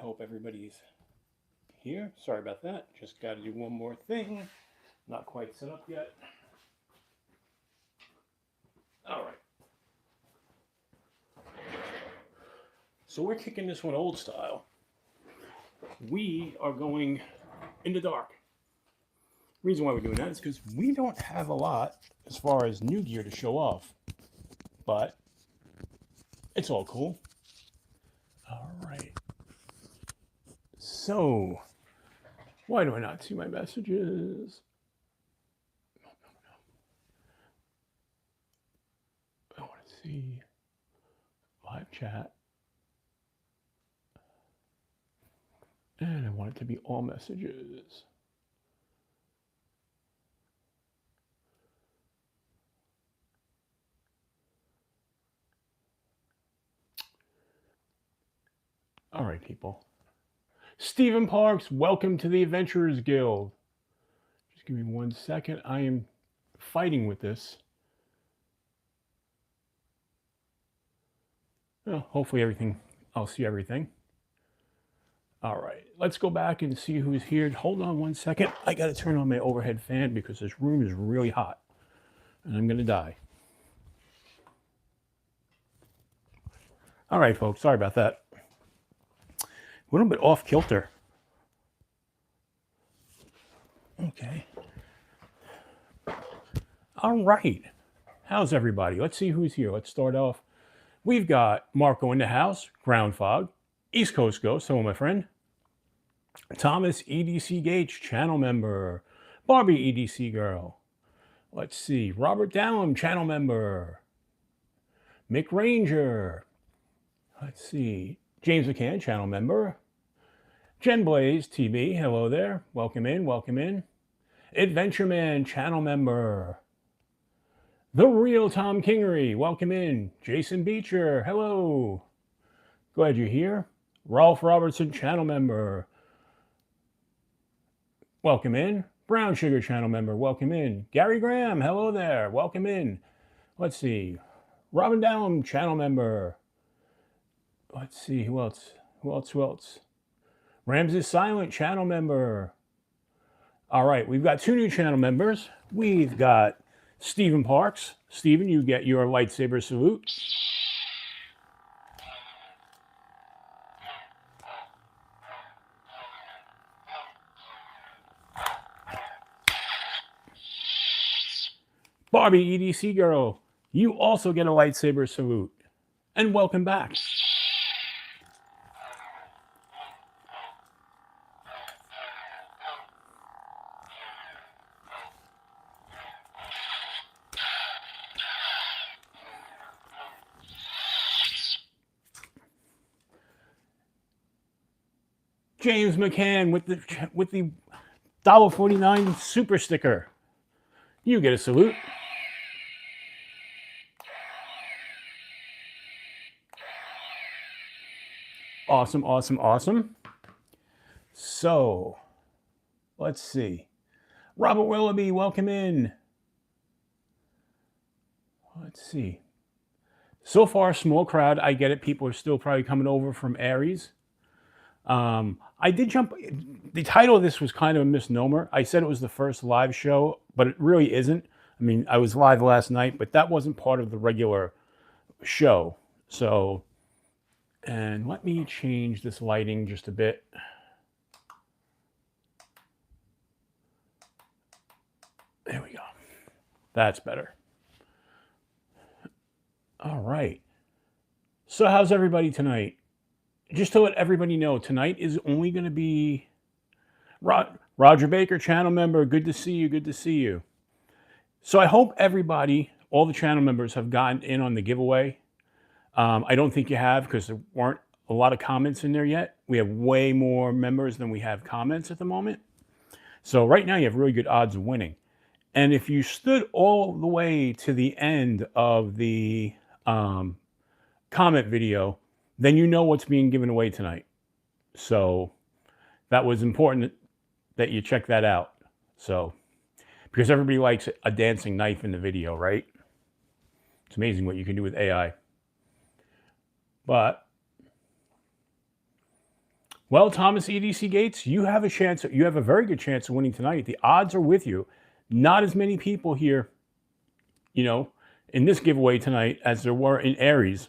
hope everybody's here. Sorry about that. Just got to do one more thing. Not quite set up yet. All right. So we're kicking this one old style. We are going in the dark. The reason why we're doing that is because we don't have a lot as far as new gear to show off. But it's all cool. All right. So, why do I not see my messages? I want to see live chat. And I want it to be all messages. All right, people. Stephen Parks, welcome to the Adventurers Guild. Just give me 1 second. I am fighting with this. Well, hopefully I'll see everything. All right, let's go back and see who's here. Hold on 1 second. I got to turn on my overhead fan because this room is really hot and I'm going to die. All right, folks, sorry about that. A little bit off kilter. Okay. All right. How's everybody? Let's see who's here. Let's start off. We've got Marco in the house, Ground Fog, East Coast Ghost, hello my friend. Thomas EDC Gates, channel member. Barbie EDC Girl. Let's see. Robert Dallum, channel member. Mick Ranger. Let's see. James McCann, channel member. Jen Blaze TV, hello there. Welcome in, welcome in. Adventureman, channel member. The Real Tom Kingery, welcome in. Jason Beecher, hello. Glad you're here. Rolf Robertson, channel member. Welcome in. Brown Sugar, channel member, welcome in. Gary Graham, hello there, welcome in. Let's see. Robin Dallum, channel member. Let's see, who else? Who else? Ramses Silent, channel member. All right, we've got 2 new channel members. We've got Stephen Parks. Stephen, you get your lightsaber salute. Barbie EDC Girl, you also get a lightsaber salute. And welcome back. James McCann with the $1.49 super sticker. You get a salute. Awesome, awesome, awesome. So, let's see. Robert Willoughby, welcome in. Let's see. So far, small crowd. I get it. People are still probably coming over from Aries. I did jump. The title of this was kind of a misnomer. I said it was the first live show, but it really isn't. I mean, I was live last night, but that wasn't part of the regular show. So, and let me change this lighting just a bit. There we go. That's better. All right. So how's everybody tonight? Just to let everybody know, tonight is only going to be Roger Baker, channel member. Good to see you. Good to see you. So I hope everybody, all the channel members, have gotten in on the giveaway. I don't think you have because there weren't a lot of comments in there yet. We have way more members than we have comments at the moment. So right now you have really good odds of winning. And if you stood all the way to the end of the comment video, then you know what's being given away tonight. So that was important that you check that out. So, because everybody likes a dancing knife in the video, right? It's amazing what you can do with AI. But Well, Thomas EDC Gates, you have a chance. You have a very good chance of winning tonight. The odds are with you. Not as many people here, in this giveaway tonight as there were in Aries.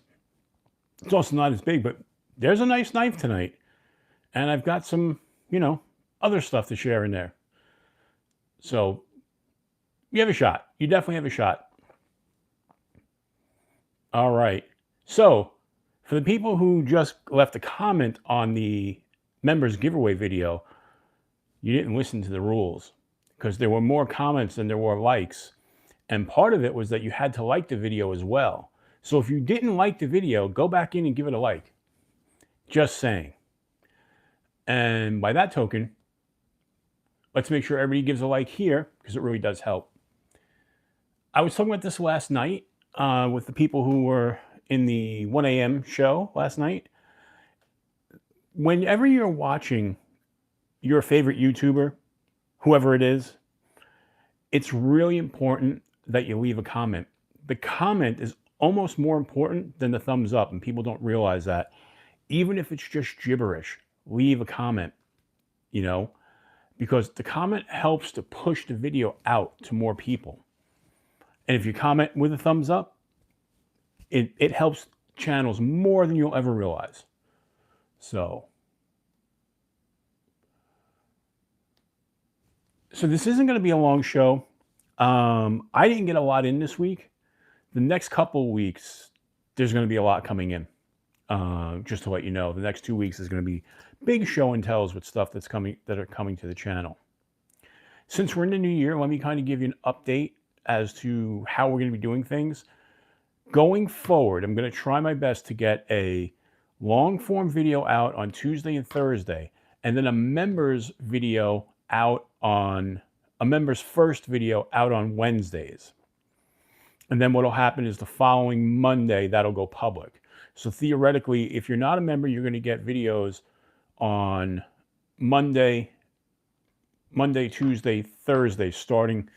It's also not as big, but there's a nice knife tonight. And I've got some, other stuff to share in there. So you have a shot. You definitely have a shot. All right. So for the people who just left a comment on the members giveaway video, you didn't listen to the rules because there were more comments than there were likes. And part of it was that you had to like the video as well. So if you didn't like the video, go back in and give it a like. Just saying. And by that token, let's make sure everybody gives a like here because it really does help. I was talking about this last night with the people who were in the 1 a.m. show last night. Whenever you're watching your favorite YouTuber, whoever it is, it's really important that you leave a comment. The comment is almost more important than the thumbs up, and people don't realize that. Even if it's just gibberish, leave a comment, because the comment helps to push the video out to more people. And if you comment with a thumbs up, it helps channels more than you'll ever realize. So this isn't going to be a long show. I didn't get a lot in this week. The next couple of weeks, there's going to be a lot coming in. Just to let you know, the next 2 weeks is going to be big show and tells with stuff that are coming to the channel. Since we're in the new year, let me kind of give you an update as to how we're going to be doing things. Going forward, I'm going to try my best to get a long form video out on Tuesday and Thursday, and then a members video out on a members first video out on Wednesdays. And then what'll happen is the following Monday, that'll go public. So theoretically, if you're not a member, you're going to get videos on Monday, Tuesday, Thursday, starting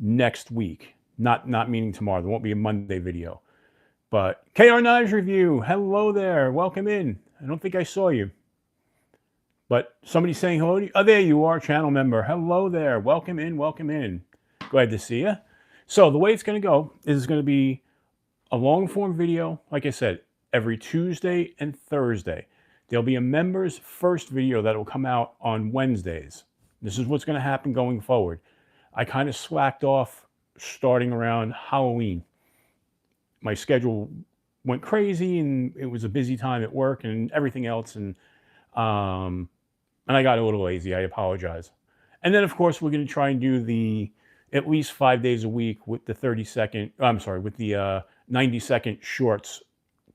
next week. Not meaning tomorrow. There won't be a Monday video. But KR Knives Review, hello there. Welcome in. I don't think I saw you. But somebody's saying hello to you. Oh, there you are, channel member. Hello there. Welcome in, welcome in. Glad to see you. So the way it's going to go is it's going to be a long form video, like I said, every Tuesday and Thursday. There'll be a members first video that will come out on Wednesdays. This is what's going to happen going forward. I kind of slacked off starting around Halloween. My schedule went crazy and it was a busy time at work and everything else. And I got a little lazy. I apologize. And then, of course, we're going to try and do at least 5 days a week with the 90-second shorts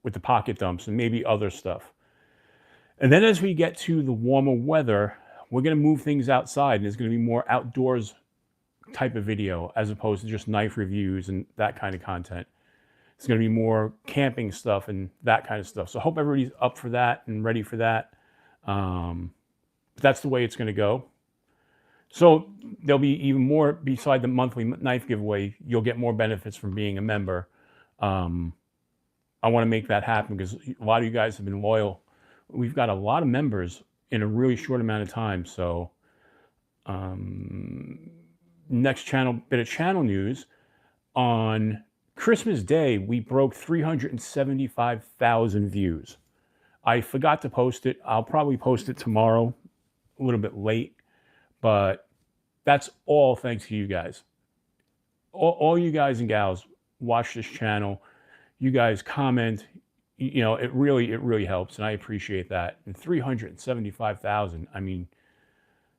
with the pocket dumps and maybe other stuff. And then as we get to the warmer weather, we're going to move things outside, and it's going to be more outdoors type of video as opposed to just knife reviews and that kind of content. It's going to be more camping stuff and that kind of stuff. So I hope everybody's up for that and ready for that. That's the way it's going to go. So there'll be even more beside the monthly knife giveaway. You'll get more benefits from being a member. I want to make that happen because a lot of you guys have been loyal. We've got a lot of members in a really short amount of time. So next bit of channel news. On Christmas Day, we broke 375,000 views. I forgot to post it. I'll probably post it tomorrow, a little bit late, but that's all thanks to you guys. All you guys and gals watch this channel. You guys comment. It really helps, and I appreciate that. And 375,000. I mean,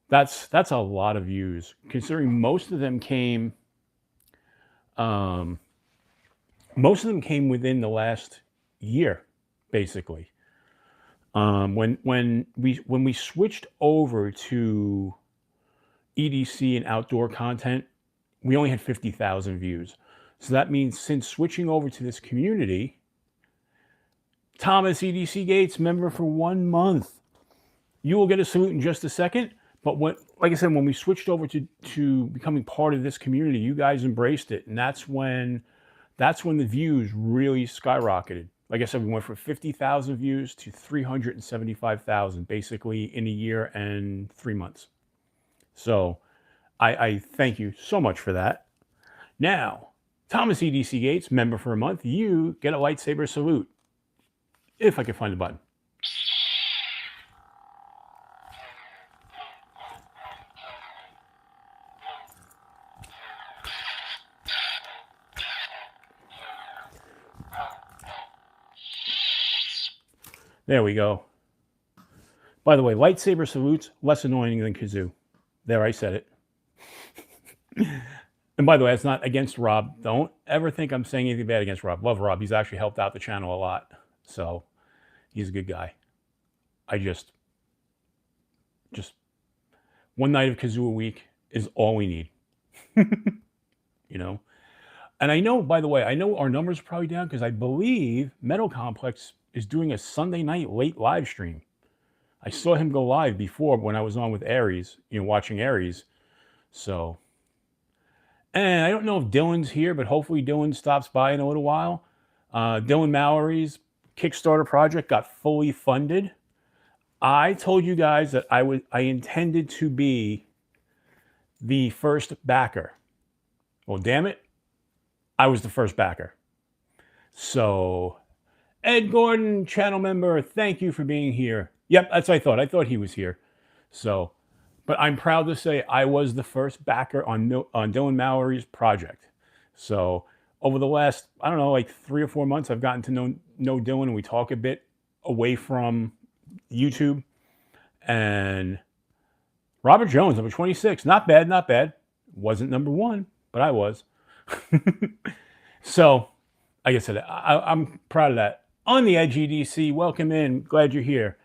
that's a lot of views, considering most of them came within the last year, basically. When we switched over to EDC and outdoor content, we only had 50,000 views. So that means since switching over to this community, Thomas EDC Gates, member for 1 month. You will get a salute in just a second. But like I said, when we switched over to becoming part of this community, you guys embraced it, and that's when the views really skyrocketed. Like I said, we went from 50,000 views to 375,000, basically in a year and 3 months. So I thank you so much for that. Now, Thomas EDC Gates, member for a month, you get a lightsaber salute. If I can find the button. There we go. By the way, lightsaber salutes, less annoying than kazoo. There, I said it. And by the way, it's not against Rob. Don't ever think I'm saying anything bad against Rob. Love Rob. He's actually helped out the channel a lot. So he's a good guy. I just one night of kazoo a week is all we need. You know? And I know, by the way, I know our numbers are probably down because I believe Metal Complex is doing a Sunday night late live stream. I saw him go live before when I was on with Aries, watching Aries. So, and I don't know if Dylan's here, but hopefully Dylan stops by in a little while. Dylan Mallory's Kickstarter project got fully funded. I told you guys that I intended to be the first backer. Well, damn it, I was the first backer. So, Ed Gordon, channel member, thank you for being here. Yep, that's what I thought. I thought he was here. So, but I'm proud to say I was the first backer on Dylan Mallory's project. So, over the last, I don't know, like 3 or 4 months, I've gotten to know Dylan, and we talk a bit away from YouTube. And Robert Jones, number 26. Not bad, not bad. Wasn't number 1, but I was. So, like I said, I'm proud of that. On the Edge EDC, welcome in. Glad you're here.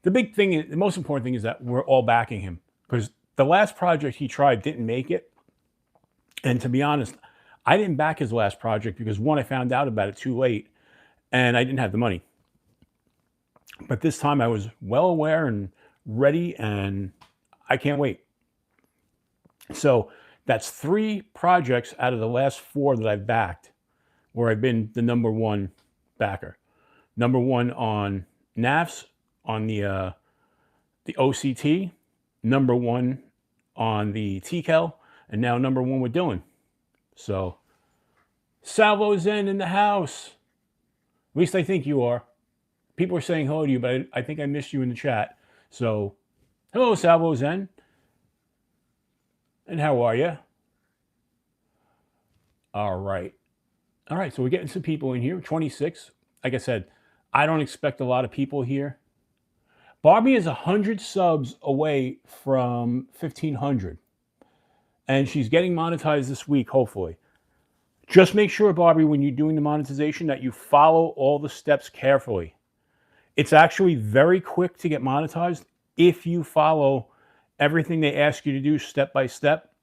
The big thing, the most important thing is that we're all backing him, because the last project he tried didn't make it. And to be honest, I didn't back his last project because, one, I found out about it too late and I didn't have the money. But this time I was well aware and ready, and I can't wait. So that's 3 projects out of the last 4 that I've backed where I've been the number 1 backer. Number 1 on NAFs, on the OCT, number 1 on the TCAL, and now number 1 with Dylan. So, Salvo Zen in the house. At least I think you are. People are saying hello to you, but I think I missed you in the chat. So, hello, Salvo Zen. And how are you? All right. All right, so we're getting some people in here. 26. Like I said, I don't expect a lot of people here. Barbie is 100 subs away from 1,500. And she's getting monetized this week, hopefully. Just make sure, Barbie, when you're doing the monetization, that you follow all the steps carefully. It's actually very quick to get monetized if you follow everything they ask you to do step by step,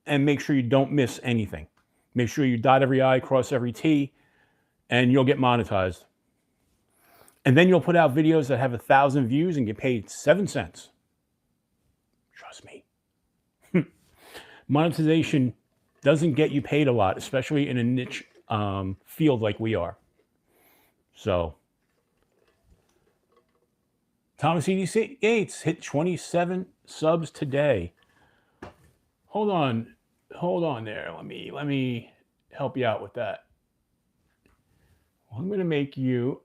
and make sure you don't miss anything. Make sure you dot every I, cross every T, and you'll get monetized. And then you'll put out videos that have 1,000 views and get paid 7 cents. Trust me. Monetization doesn't get you paid a lot, especially in a niche field like we are. So, Thomas EDC Gates hit 27 subs today. Hold on there. Let me help you out with that. I'm going to make you,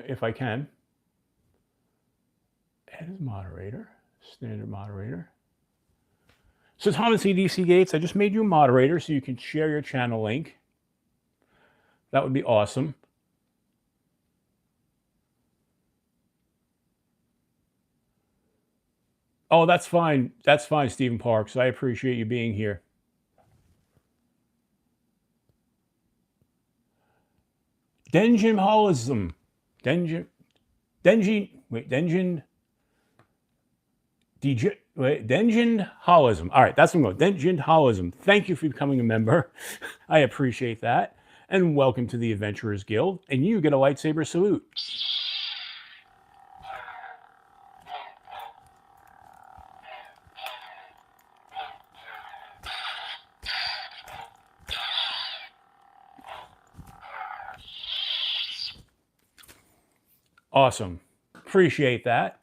if I can, add as moderator, standard moderator. So Thomas EDC Gates, I just made you a moderator so you can share your channel link. That would be awesome. Oh, that's fine. That's fine, Stephen Parks. I appreciate you being here. Denjin Holism. Denjin Holism. All right, that's what I'm going. Denjin Holism. Thank you for becoming a member. I appreciate that. And welcome to the Adventurers Guild. And you get a lightsaber salute. Awesome. Appreciate that.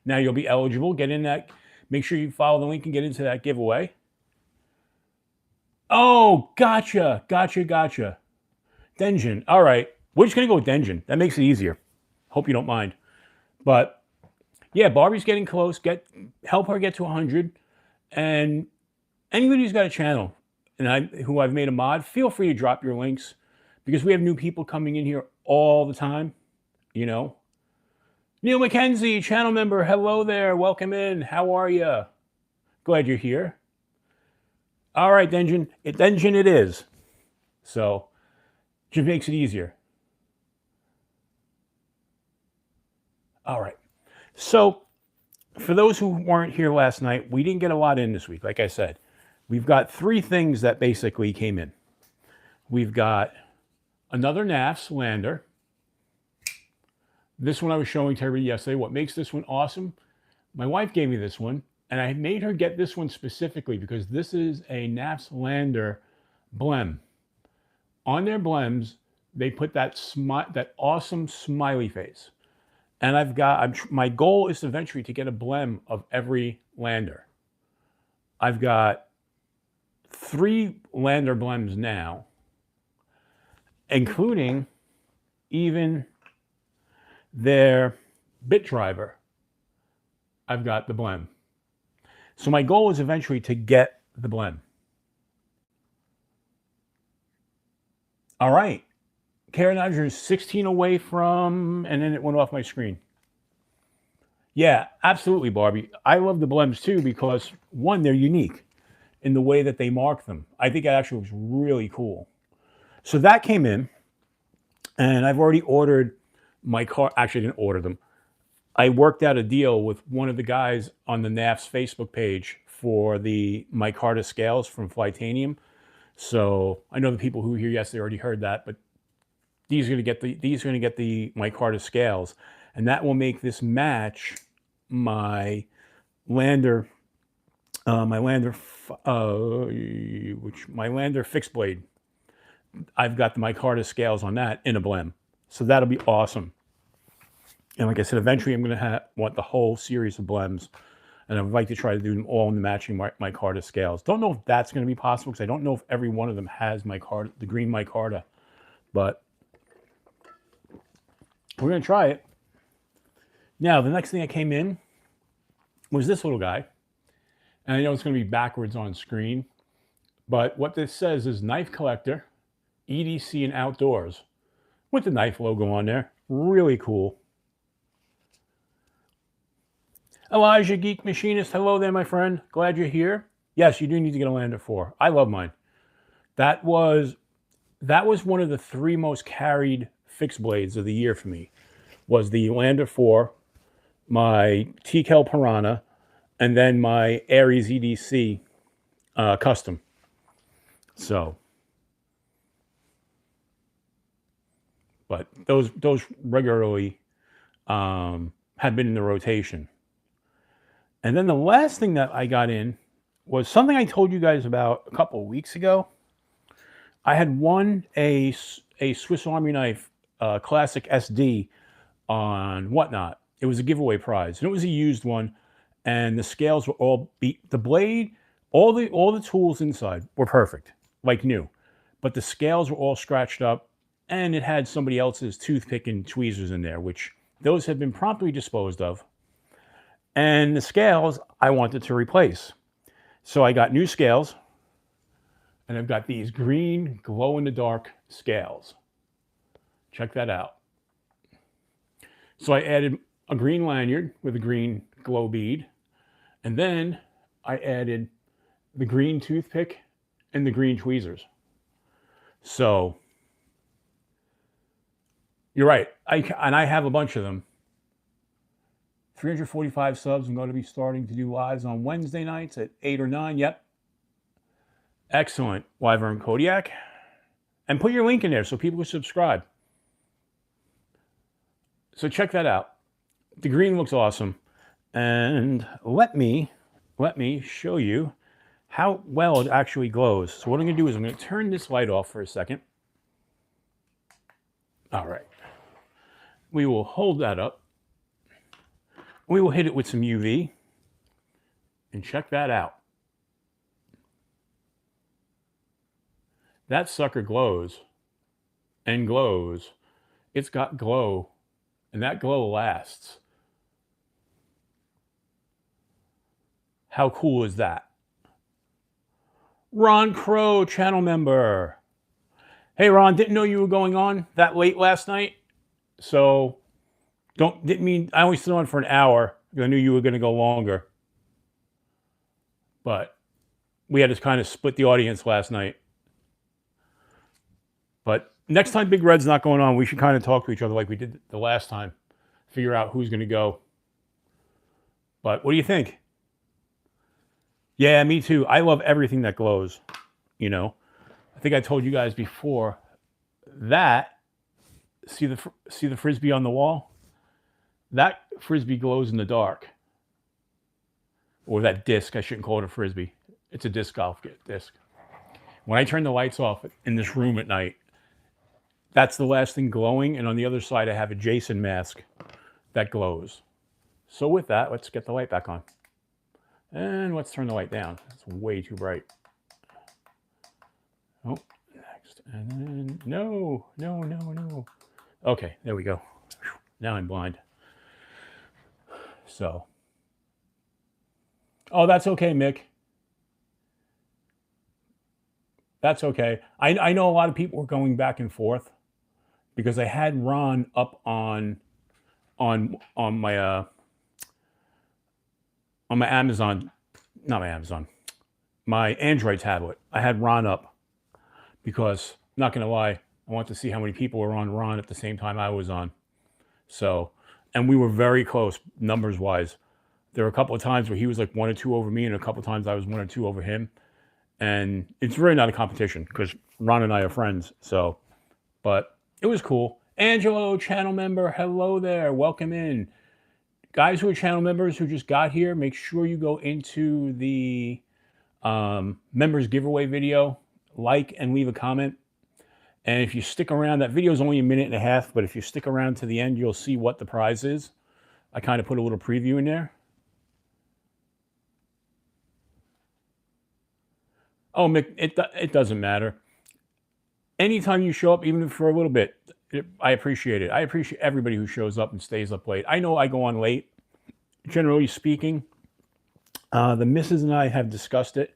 Now you'll be eligible. Get in that. Make sure you follow the link and get into that giveaway. Oh, gotcha. Denjin. All right. We're just going to go with Denjin. That makes it easier. Hope you don't mind. But yeah, Barbie's getting close. Help her get to 100. And anybody who's got a channel and who I've made a mod, feel free to drop your links because we have new people coming in here all the time, you know. Neil McKenzie, channel member, hello there. Welcome in. How are you? Glad you're here. All right, Denjin. Denjin it is. So, just makes it easier. All right. So, for those who weren't here last night, we didn't get a lot in this week. Like I said, we've got 3 things that basically came in. We've got another NAFS lander. This one I was showing to everybody yesterday. What makes this one awesome? My wife gave me this one, and I made her get this one specifically because this is a NAFS lander blem. On their blems, they put that awesome smiley face. And my goal is eventually to get a blem of every lander. I've got 3 lander blems now, including even their bit driver. I've got the blem. So my goal is eventually to get the blem. All right. Karen Niger is 16 away from, and then it went off my screen. Yeah, absolutely, Barbie. I love the blems too because, one, they're unique in the way that they mark them. I think that actually looks really cool. So that came in, and I've already ordered my car. Actually, I didn't order them. I worked out a deal with one of the guys on the NAFS Facebook page for the micarta scales from Flytanium. So I know the people who were here yesterday already heard that, but these are going to get the micarta scales, and that will make this match my lander, my lander fixed blade. I've got the micarta scales on that in a blem, so that'll be awesome. And like I said, eventually I'm going to want the whole series of blems, and I would like to try to do them all in the matching micarta scales. Don't know if that's going to be possible because I don't know if every one of them has micarta, the green micarta, but we're going to try it. Now, the next thing that came in was this little guy. And I know it's going to be backwards on screen, but what this says is Knife Collector, EDC and Outdoors, with the knife logo on there. Really cool. Elijah, Geek Machinist, hello there, my friend. Glad you're here. Yes, you do need to get a Lander 4. I love mine. That was one of the 3 most carried fixed blades of the year for me. Was the Lander 4, my TKL Piranha, and then my Aries EDC custom. So, but those regularly had been in the rotation. And then the last thing that I got in was something I told you guys about a couple of weeks ago. I had won a Swiss Army knife classic SD on Whatnot. It was a giveaway prize, and it was a used one, and the scales were all beat. The blade, all the tools inside were perfect, like new, but the scales were all scratched up, and it had somebody else's toothpick and tweezers in there, which those had been promptly disposed of. And the scales I wanted to replace. So I got new scales, and I've got these green glow-in-the-dark scales. Check that out. So I added a green lanyard with a green glow bead, and then I added the green toothpick and the green tweezers. So you're right. I have a bunch of them. 345 subs. I'm going to be starting to do lives on Wednesday nights at 8 or 9. Yep. Excellent, Wyvern Kodiak. And put your link in there so people can subscribe. So check that out. The green looks awesome. And let me show you how well it actually glows. So what I'm going to do is I'm going to turn this light off for a second. All right. We will hold that up. We will hit it with some UV and check that out. That sucker glows and glows. It's got glow, and that glow lasts. How cool is that? Ron Crow, channel member. Hey Ron, didn't know you were going on that late last night. So didn't mean, I only stood on for an hour because I knew you were going to go longer. But we had to kind of split the audience last night. But next time Big Red's not going on, we should kind of talk to each other like we did the last time. Figure out who's going to go. But what do you think? Yeah, me too. I love everything that glows. You know, I think I told you guys before that, see the Frisbee on the wall? That Frisbee glows in the dark. Or that disc, I shouldn't call it a Frisbee. It's a disc golf disc. When I turn the lights off in this room at night, that's the last thing glowing. And on the other side, I have a Jason mask that glows. So with that, let's get the light back on. And let's turn the light down. It's way too bright. Oh, next. And then, no. Okay, there we go. Now I'm blind. So. Oh, that's okay, Mick. That's okay. I know a lot of people were going back and forth because I had Ron up on my Amazon, not my Amazon, my Android tablet. I had Ron up because, not gonna lie, I want to see how many people were on Ron at the same time I was on. So, and we were very close numbers wise. There were a couple of times where he was like 1 or 2 over me, and a couple of times I was 1 or 2 over him. And it's really not a competition because Ron and I are friends. So, but it was cool. Angelo, channel member, hello there. Welcome in. Guys who are channel members who just got here, make sure you go into the members giveaway video, like and leave a comment. And if you stick around, that video is only 1.5 minutes, but if you stick around to the end, you'll see what the prize is. I kind of put a little preview in there. Oh, Mick, it doesn't matter. Anytime you show up, even for a little bit, I appreciate it. I appreciate everybody who shows up and stays up late. I know I go on late, generally speaking. The missus and I have discussed it.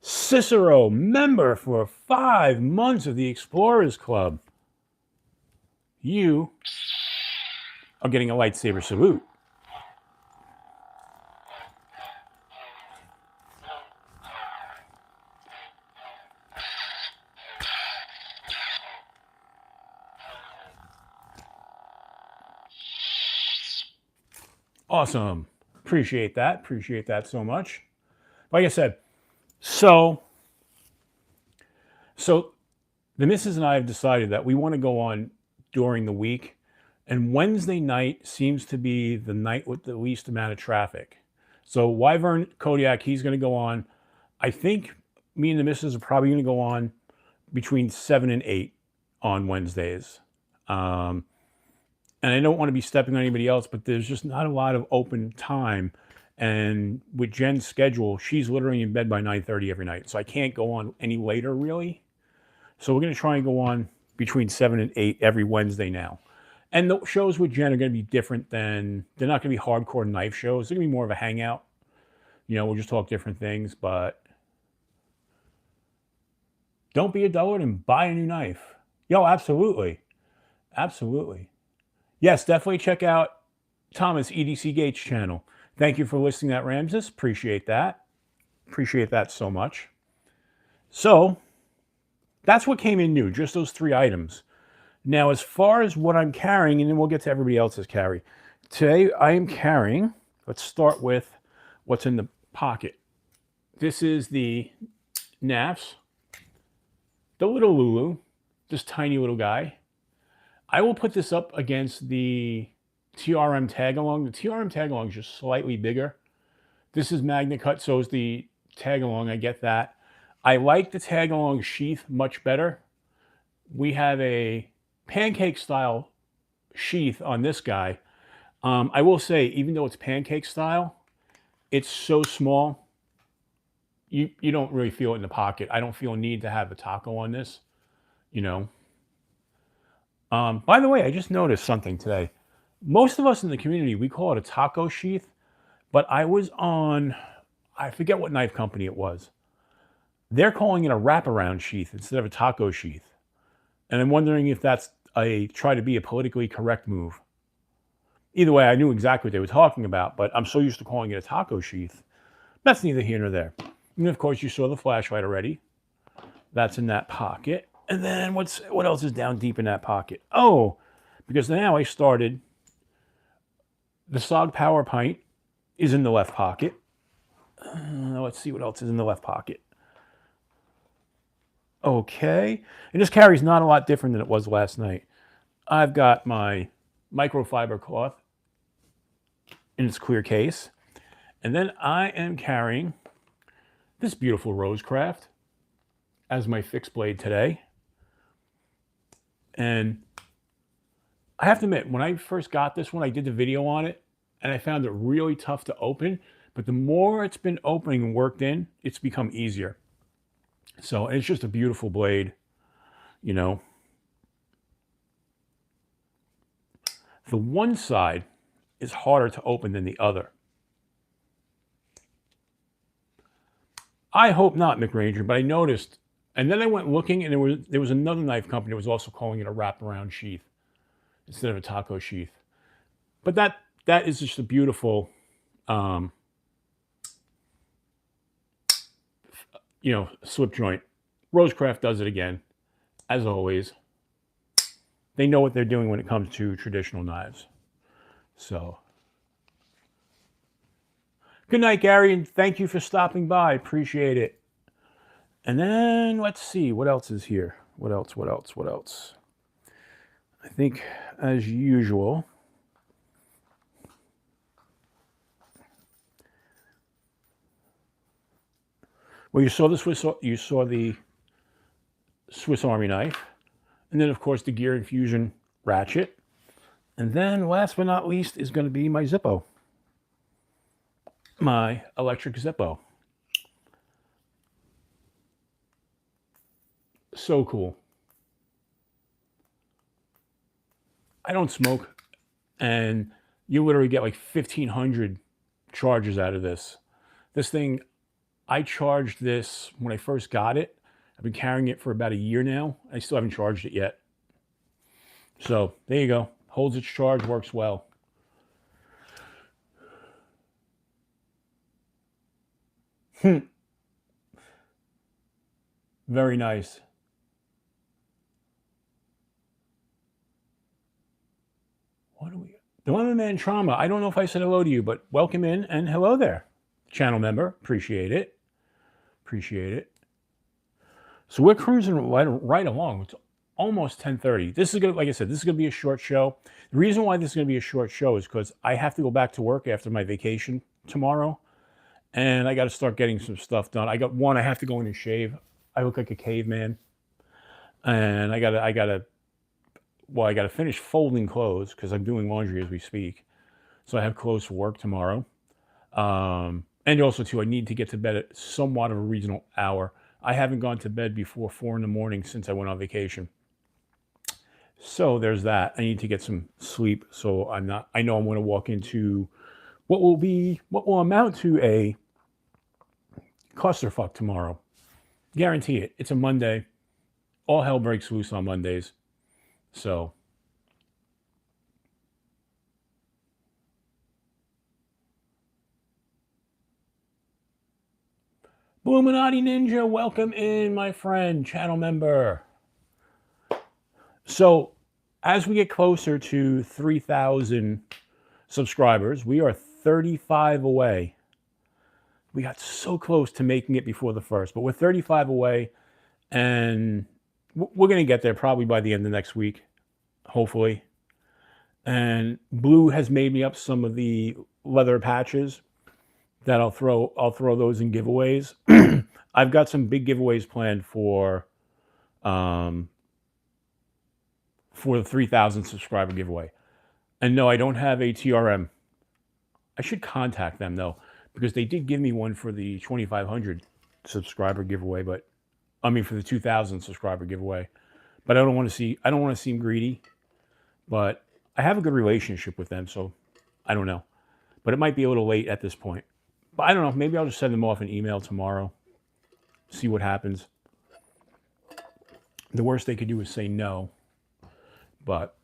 Cicero, member for 5 months of the Explorers Club. You are getting a lightsaber salute. Awesome. Appreciate that. Appreciate that so much. Like I said, so the missus and I have decided that we want to go on during the week, and Wednesday night seems to be the night with the least amount of traffic. So Wyvern Kodiak, he's going to go on. I think me and the missus are probably going to go on between 7 and 8 on Wednesdays. And I don't want to be stepping on anybody else, but there's just not a lot of open time. And with Jen's schedule, she's literally in bed by 9:30 every night. So I can't go on any later, really. So we're going to try and go on between 7 and 8 every Wednesday now. And the shows with Jen are going to be different than, they're not going to be hardcore knife shows. They're going to be more of a hangout. You know, we'll just talk different things, but don't be a dullard and buy a new knife. Yo, absolutely. Absolutely. Yes, definitely check out Thomas EDC Gates channel. Thank you for listening to that, Ramses. Appreciate that. Appreciate that so much. So that's what came in new, just those 3 items. Now, as far as what I'm carrying, and then we'll get to everybody else's carry. Today, I am carrying, let's start with what's in the pocket. This is the NAFs, the little Lulu, this tiny little guy. I will put this up against the TRM tag-along. The TRM tag-along is just slightly bigger. This is Magna Cut, so is the tag-along. I get that. I like the tag-along sheath much better. We have a pancake-style sheath on this guy. I will say, even though it's pancake style, it's so small, you don't really feel it in the pocket. I don't feel a need to have a taco on this, you know. By the way, I just noticed something today. Most of us in the community, we call it a taco sheath, but I was on, I forget what knife company it was. They're calling it a wraparound sheath instead of a taco sheath. And I'm wondering if that's try to be a politically correct move. Either way, I knew exactly what they were talking about, but I'm so used to calling it a taco sheath. That's neither here nor there. And of course, you saw the flashlight already. That's in that pocket. And then what else is down deep in that pocket? Oh, because now I started, the SOG Power Pint is in the left pocket. Let's see what else is in the left pocket. Okay. And this carry's not a lot different than it was last night. I've got my microfiber cloth in its clear case. And then I am carrying this beautiful RoseCraft as my fixed blade today. And I have to admit, when I first got this one, I did the video on it, and I found it really tough to open. But the more it's been opening and worked in, it's become easier. So it's just a beautiful blade, you know. The one side is harder to open than the other. I hope not, McRanger, but I noticed, and then I went looking, and there was another knife company that was also calling it a wraparound sheath instead of a taco sheath. But that is just a beautiful, you know, slip joint. RoseCraft does it again, as always. They know what they're doing when it comes to traditional knives. So, good night, Gary, and thank you for stopping by. Appreciate it. And then let's see, what else is here? What else? I think, as usual, well, you saw the Swiss Army knife, and then of course the Gear Infusion ratchet, and then last but not least is going to be my Zippo, my electric Zippo. So cool. I don't smoke, and you literally get like 1,500 charges out of this. This thing, I charged this when I first got it. I've been carrying it for about a year now. I still haven't charged it yet. So there you go. Holds its charge, works well. Very nice. What do we got? The Lemon Man Trauma. I don't know if I said hello to you, but welcome in and hello there. Channel member. Appreciate it. Appreciate it. So we're cruising right along. It's almost 10:30. This is going to, like I said, this is going to be a short show. The reason why this is going to be a short show is because I have to go back to work after my vacation tomorrow. And I got to start getting some stuff done. I have to go in and shave. I look like a caveman. And I gotta finish folding clothes because I'm doing laundry as we speak. So I have clothes for work tomorrow. And also too, I need to get to bed at somewhat of a reasonable hour. I haven't gone to bed before 4 in the morning since I went on vacation. So there's that. I need to get some sleep. So I know I'm going to walk into what will amount to a clusterfuck tomorrow. Guarantee it. It's a Monday. All hell breaks loose on Mondays. So Illuminati Ninja, welcome in, my friend, channel member. So as we get closer to 3,000 subscribers, we are 35 away. We got so close to making it before the first, but we're 35 away, and we're going to get there probably by the end of next week, hopefully. And Blue has made me up some of the leather patches that I'll throw those in giveaways. I've got some big giveaways planned for the 3,000 subscriber giveaway. And no, I don't have a TRM. I should contact them though, because they did give me one for the 2,500 subscriber giveaway, but I mean for the 2,000 subscriber giveaway. But I don't want to seem greedy, but I have a good relationship with them, so I don't know. But it might be a little late at this point. But I don't know. Maybe I'll just send them off an email tomorrow. See what happens. The worst they could do is say no. But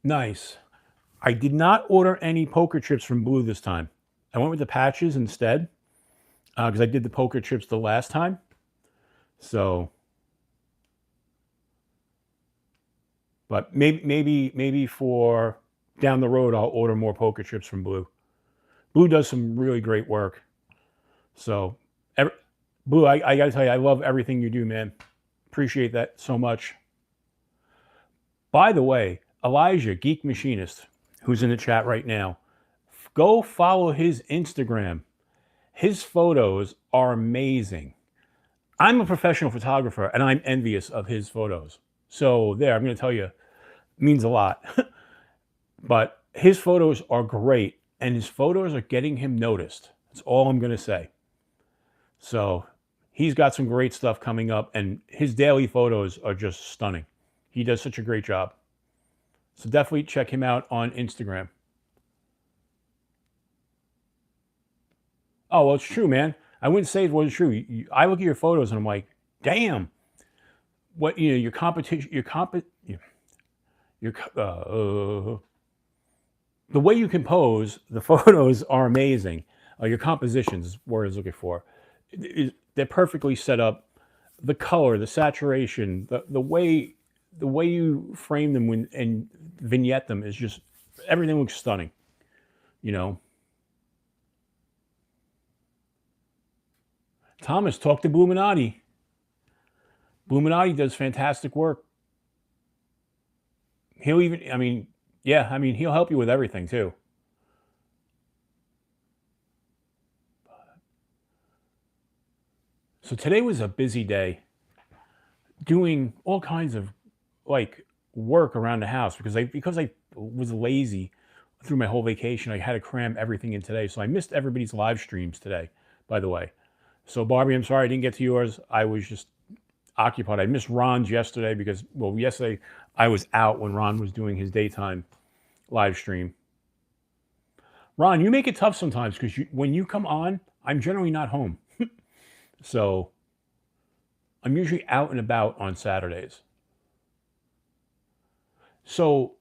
nice. I did not order any poker chips from Blue this time. I went with the patches instead because I did the poker chips the last time. So, but maybe for down the road, I'll order more poker chips from Blue. Blue does some really great work. So, Blue, I got to tell you, I love everything you do, man. Appreciate that so much. By the way, Elijah, Geek Machinist, who's in the chat right now, go follow his Instagram. His photos are amazing. I'm a professional photographer, and I'm envious of his photos. So there, I'm going to tell you, it means a lot. But his photos are great, and his photos are getting him noticed. That's all I'm going to say. So he's got some great stuff coming up, and his daily photos are just stunning. He does such a great job. So definitely check him out on Instagram. Oh, well, it's true, man. I wouldn't say it wasn't true. I look at your photos and I'm like, damn, what, your competition, the way you compose the photos are amazing. Your compositions is what I was looking for. They're perfectly set up. The color, the saturation, the way you frame them and vignette them is just, everything looks stunning. Thomas, talk to Bluminati. Bluminati does fantastic work. He'll even, he'll help you with everything too. So today was a busy day doing all kinds of work around the house because I was lazy through my whole vacation. I had to cram everything in today. So I missed everybody's live streams today, by the way. So Barbie, I'm sorry I didn't get to yours. I was just occupied. I missed Ron's yesterday because, yesterday I was out when Ron was doing his daytime live stream. Ron, you make it tough sometimes because when you come on, I'm generally not home. So I'm usually out and about on Saturdays. So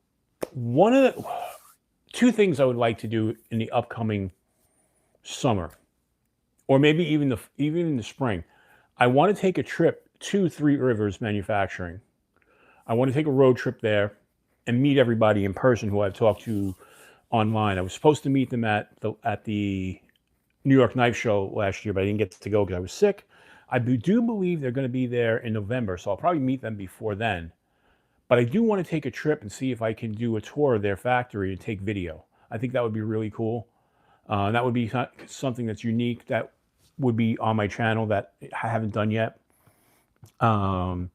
two things I would like to do in the upcoming summer, or maybe even in the spring, I want to take a trip to Three Rivers Manufacturing. I want to take a road trip there and meet everybody in person who I've talked to online. I was supposed to meet them at the New York Knife Show last year, but I didn't get to go because I was sick. I do believe they're going to be there in November, so I'll probably meet them before then. But I do want to take a trip and see if I can do a tour of their factory and take video. I think that would be really cool. That would be something that's unique that would be on my channel that I haven't done yet. I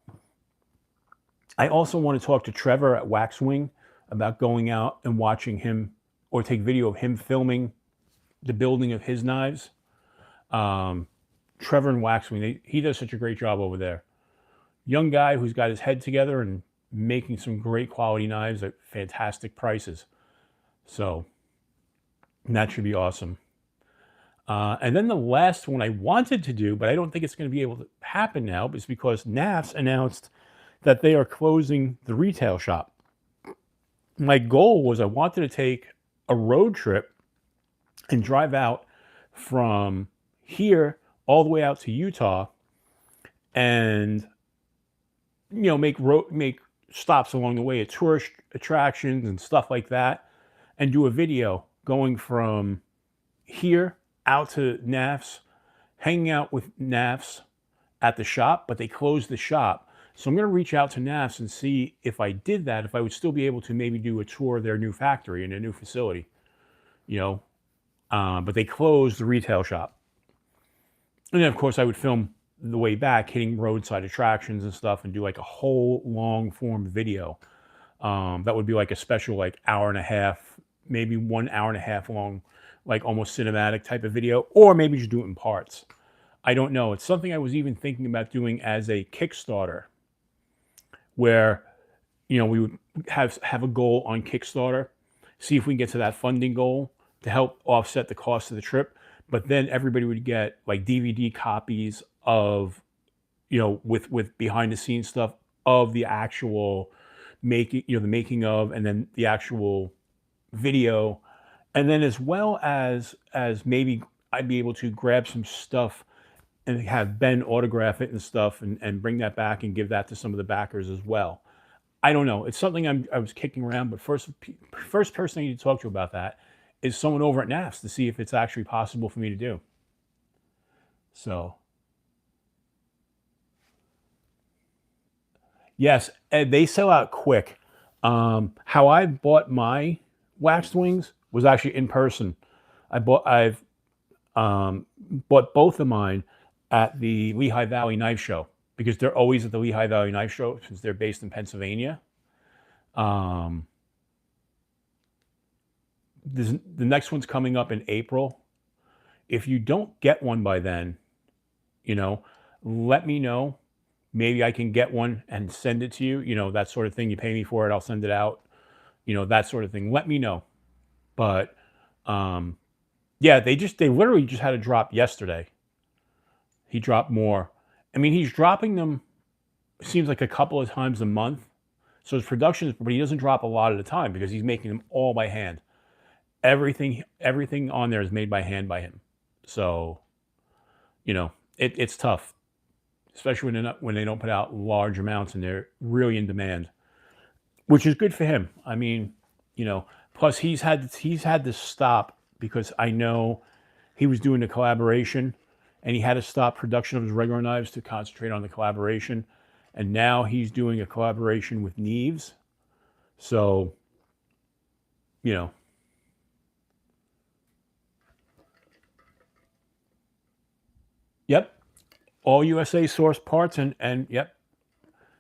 also want to talk to Trevor at Waxwing about going out and watching him or take video of him filming the building of his knives. Trevor and Waxwing, he does such a great job over there. Young guy who's got his head together and making some great quality knives at fantastic prices. So that should be awesome. And then the last one I wanted to do, but I don't think it's going to be able to happen now, is because NAFS announced that they are closing the retail shop. My goal was I wanted to take a road trip and drive out from here all the way out to Utah and make stops along the way at tourist attractions and stuff like that, and do a video going from here out to NAFS, hanging out with NAFS at the shop, but they closed the shop. So I'm going to reach out to NAFS and see if I did that, if I would still be able to maybe do a tour of their new factory and their new facility, but they closed the retail shop. And then, of course, I would film the way back, hitting roadside attractions and stuff, and do like a whole long form video. That would be like a special, like hour and a half, maybe 1 hour and a half long, like almost cinematic type of video, or maybe just do it in parts. I don't know. It's something I was even thinking about doing as a Kickstarter, where, we would have a goal on Kickstarter, see if we can get to that funding goal to help offset the cost of the trip. But then everybody would get like DVD copies of, with behind the scenes stuff of the actual making, the making of, and then the actual video. And then as well as maybe I'd be able to grab some stuff and have Ben autograph it and stuff, and bring that back and give that to some of the backers as well. I don't know. It's something I was kicking around, but first person I need to talk to about that is someone over at NAFS to see if it's actually possible for me to do. So, yes, and they sell out quick. How I bought my waxed wings was actually in person. I've bought both of mine at the Lehigh Valley Knife Show, because they're always at the Lehigh Valley Knife Show since they're based in Pennsylvania. The next one's coming up in April. If you don't get one by then, let me know. Maybe I can get one and send it to you, that sort of thing. You pay me for it, I'll send it out, that sort of thing. Let me know. But yeah, they literally just had a drop yesterday. He dropped more. I mean, he's dropping them, it seems like a couple of times a month. So his production, but he doesn't drop a lot at a time because he's making them all by hand. Everything on there is made by hand by him. So, it's tough, especially when they don't put out large amounts and they're really in demand, which is good for him. I mean, plus he's had to stop because I know he was doing a collaboration, and he had to stop production of his regular knives to concentrate on the collaboration. And now he's doing a collaboration with Knives. So, yep, all USA sourced parts, and yep,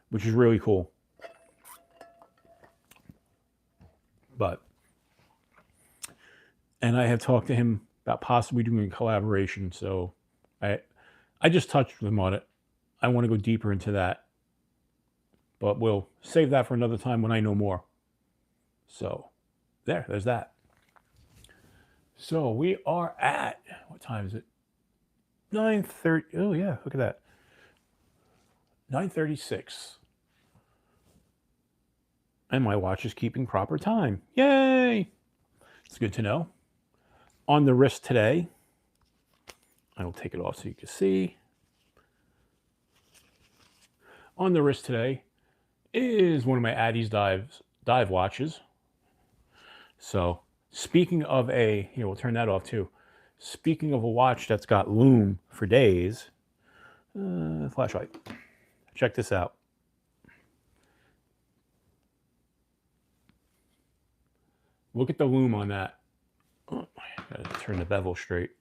which is really cool. And I have talked to him about possibly doing a collaboration. So I just touched with him on it. I want to go deeper into that, but we'll save that for another time when I know more. So there's that. So we are at, what time is it? 9:30. Oh yeah, look at that. 9:36. And my watch is keeping proper time. Yay! It's good to know. On the wrist today, I will take it off so you can see. On the wrist today is one of my ADVENTUREFIFTY dive watches. So speaking of here, we'll turn that off too. Speaking of a watch that's got lume for days, flashlight. Check this out. Look at the lume on that. Oh, I gotta turn the bevel straight.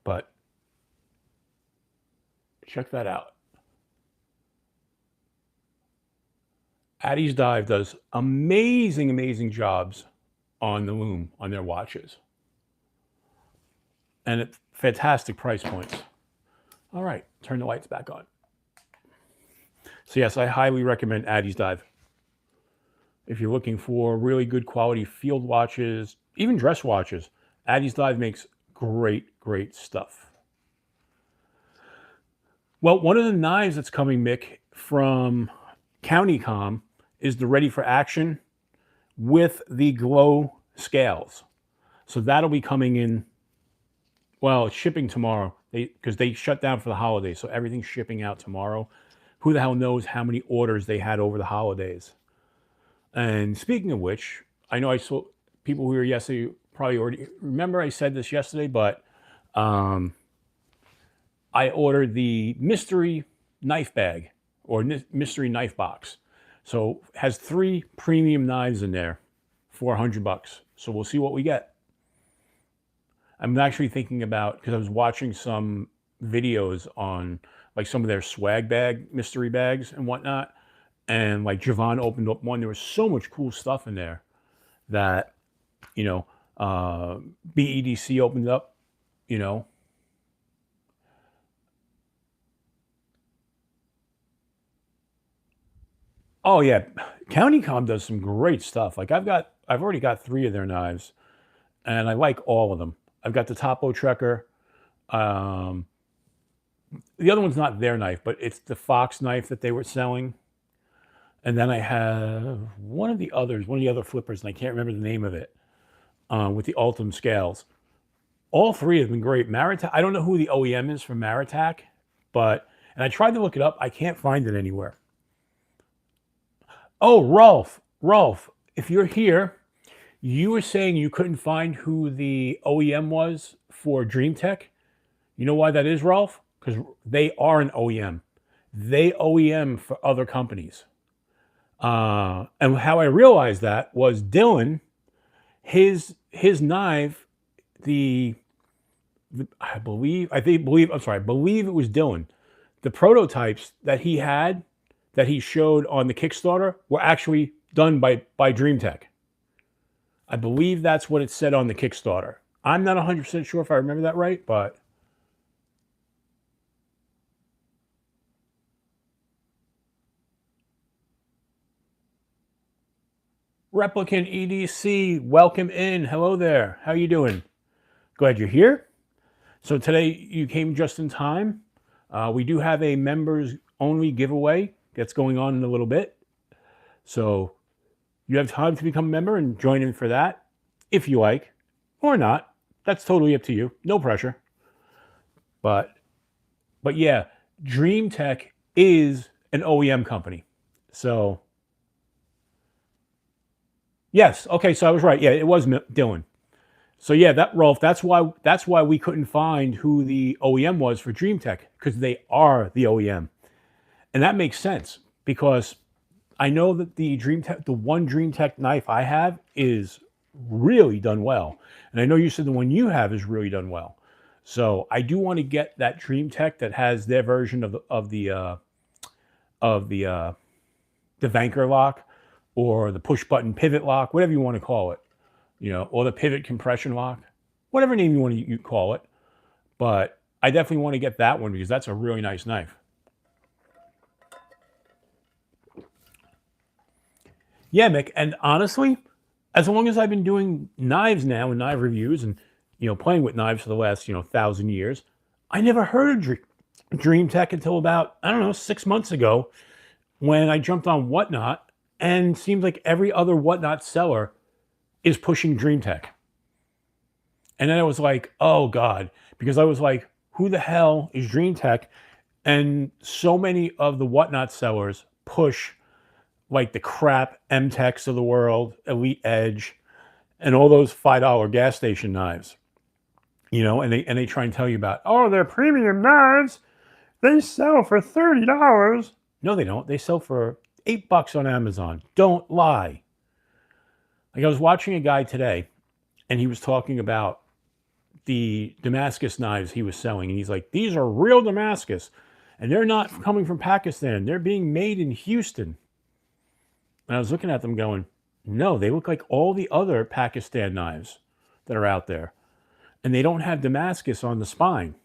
But check that out. Addy's Dive does amazing jobs on the lume on their watches. And at fantastic price points. All right, turn the lights back on. So yes, I highly recommend Addy's Dive. If you're looking for really good quality field watches, even dress watches, Addy's Dive makes great stuff. Well, one of the knives that's coming, Mick, from Comm is the Ready for Action with the glow scales. So that'll be coming in, well, it's shipping tomorrow because they shut down for the holidays. So everything's shipping out tomorrow. Who the hell knows how many orders they had over the holidays. And speaking of which, I know I saw people who were yesterday probably already remember I said this yesterday, but I ordered the mystery knife bag or mystery knife box. So it has 3 premium knives in there, $400. So we'll see what we get. I'm actually thinking about, because I was watching some videos on like some of their swag bag mystery bags and whatnot, and like Javon opened up one. There was so much cool stuff in there that, you know, BEDC opened up, you know. Oh yeah, County Comm does some great stuff. Like I've already got 3 of their knives, and I like all of them. I've got the Topo Trekker. Um, the other one's not their knife, but it's the Fox knife that they were selling. And then I have one of the other flippers, and I can't remember the name of it, with the Ultim scales. All 3 have been great. Maritac, I don't know who the OEM is for Maritac, and I tried to look it up. I can't find it anywhere. Oh, Rolf, if you're here, you were saying you couldn't find who the OEM was for DreamTech. You know why that is, Rolf? Because they are an OEM. They OEM for other companies. And how I realized that was Dylan, his knife, I believe it was Dylan. The prototypes that he had, that he showed on the Kickstarter, were actually done by DreamTech. I believe that's what it said on the Kickstarter. I'm not 100% sure if I remember that right, but Replicant EDC, welcome in. Hello there. How you doing? Glad you're here. So today you came just in time. We do have a members only giveaway that's going on in a little bit. So you have time to become a member and join in for that, if you like, or not. That's totally up to you. No pressure. But yeah, DreamTech is an OEM company. So yes, okay, so I was right. Yeah, it was Dylan. So yeah, Rolf, that's why we couldn't find who the OEM was for DreamTech, because they are the OEM. And that makes sense, because I know that the one DreamTech knife I have is really done well. And I know you said the one you have is really done well. So I do want to get that DreamTech that has their version of the Vanker lock, or the push button pivot lock, whatever you want to call it, or the pivot compression lock, whatever name you want to call it. But I definitely want to get that one, because that's a really nice knife. Yeah, Mick, and honestly, as long as I've been doing knives now and knife reviews and, playing with knives for the last, 1,000 years, I never heard of DreamTech until about, 6 months ago, when I jumped on Whatnot, and seems like every other Whatnot seller is pushing DreamTech. And then I was like, oh God, because I was like, who the hell is DreamTech? And so many of the Whatnot sellers push like the crap M-Techs of the world, Elite Edge, and all those $5 gas station knives. And they try and tell you about, oh, they're premium knives. They sell for $30. No, they don't. They sell for $8 on Amazon. Don't lie. Like, I was watching a guy today, and he was talking about the Damascus knives he was selling. And he's like, these are real Damascus. And they're not coming from Pakistan. They're being made in Houston. And I was looking at them going, no, they look like all the other Pakistan knives that are out there. And they don't have Damascus on the spine,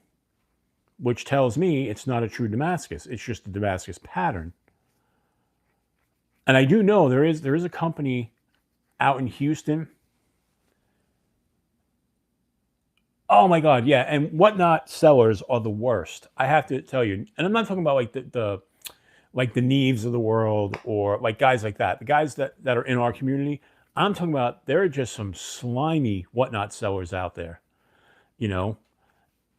which tells me it's not a true Damascus. It's just a Damascus pattern. And I do know there is a company out in Houston. Oh my God, yeah. And Whatnot sellers are the worst. I have to tell you. And I'm not talking about like the Knives of the world, or like guys like that. The guys that are in our community. I'm talking about, there are just some slimy Whatnot sellers out there.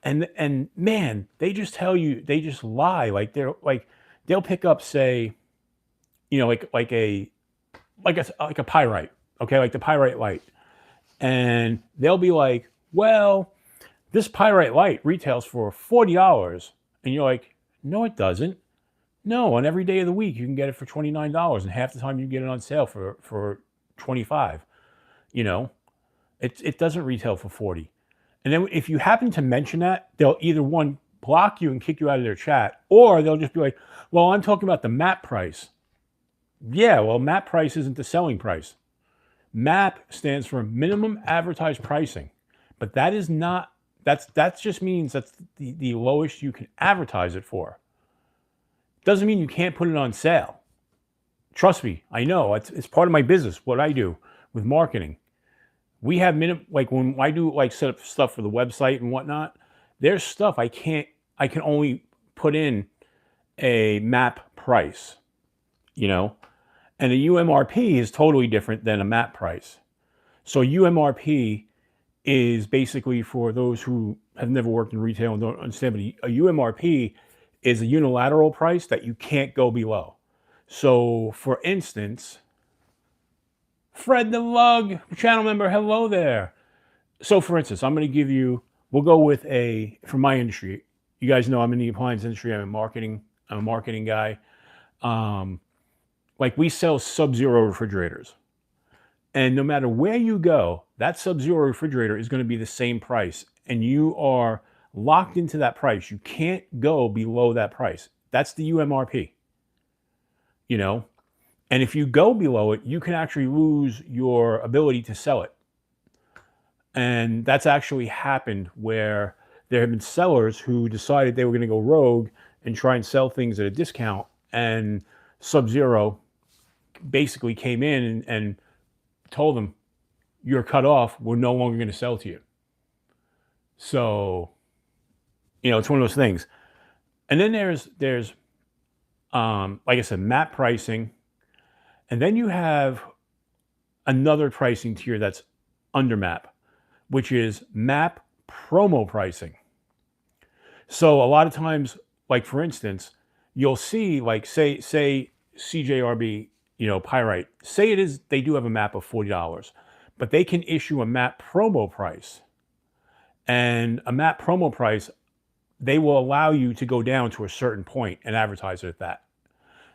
And man, they just tell you, they just lie. Like they'll pick up, say, like a pyrite, okay, like the pyrite light, and they'll be like, well, this pyrite light retails for $40, and you're like, no, it doesn't. No, on every day of the week you can get it for $29, and half the time you get it on sale for $25. It doesn't retail for $40. And then if you happen to mention that, they'll either one, block you and kick you out of their chat, or they'll just be like, well, I'm talking about the MAP price. Yeah, well, MAP price isn't the selling price. MAP stands for minimum advertised pricing, but that is not, that just means that's the lowest you can advertise it for. Doesn't mean you can't put it on sale. Trust me, I know, it's part of my business, what I do with marketing. We have like when I do like set up stuff for the website and whatnot, there's stuff I can only put in a MAP price, you know, and a UMRP is totally different than a MAP price. So UMRP is basically, for those who have never worked in retail and don't understand, but a UMRP is a unilateral price that you can't go below. So for instance, Fred the Lug, channel member, hello there. So for instance, I'm going to give you, we'll go with from my industry. You guys know I'm in the appliance industry. I'm a marketing guy. Like we sell Sub-Zero refrigerators. And no matter where you go, that Sub-Zero refrigerator is going to be the same price. And you are locked into that price. You can't go below that price. That's the UMRP. You know? And if you go below it, you can actually lose your ability to sell it. And that's actually happened where there have been sellers who decided they were going to go rogue and try and sell things at a discount. And Sub-Zero basically came in and told them, you're cut off. We're no longer going to sell to you. So, you know, it's one of those things. And then there's like I said, MAP pricing. And then you have another pricing tier that's under MAP, which is MAP promo pricing. So a lot of times, like for instance, you'll see like say CJRB, you know, Pyrite, say they do have a MAP of $40, but they can issue a MAP promo price. And a MAP promo price, they will allow you to go down to a certain point and advertise it at that,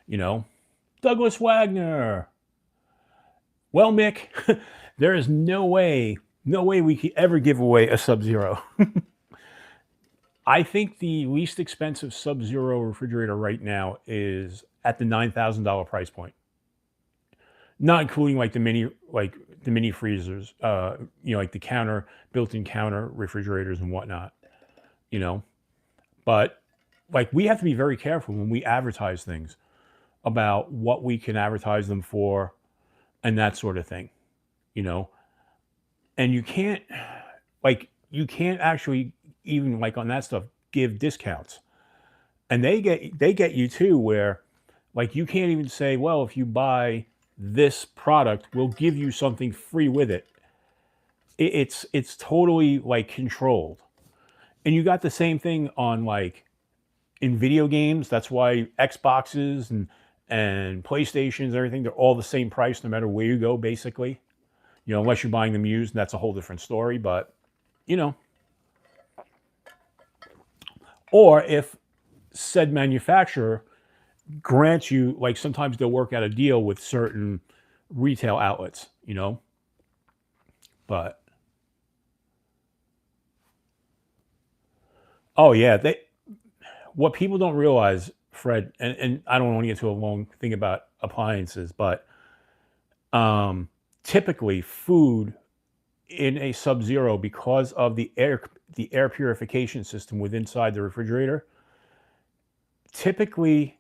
you know. Douglas Wagner. Well, Mick, there is no way we could ever give away a Sub-Zero. I think the least expensive Sub-Zero refrigerator right now is at the $9,000 price point, not including like the mini freezers, you know, like the built-in counter refrigerators and whatnot, you know. But like we have to be very careful when we advertise things about what we can advertise them for and that sort of thing, you know. And you can't actually even like on that stuff give discounts. And they get you too, where like you can't even say, well, if you buy this product, we'll give you something free with it. It's totally like controlled. And you got the same thing on like in video games. That's why Xboxes and PlayStations and everything, they're all the same price no matter where you go, basically. You know, unless you're buying them used, and that's a whole different story. But, you know. Or if said manufacturer grants you, like sometimes they'll work out a deal with certain retail outlets, you know. But, oh yeah, what people don't realize, Fred, and I don't want to get to a long thing about appliances, but typically food in a Sub-Zero, because of the air purification system inside the refrigerator, typically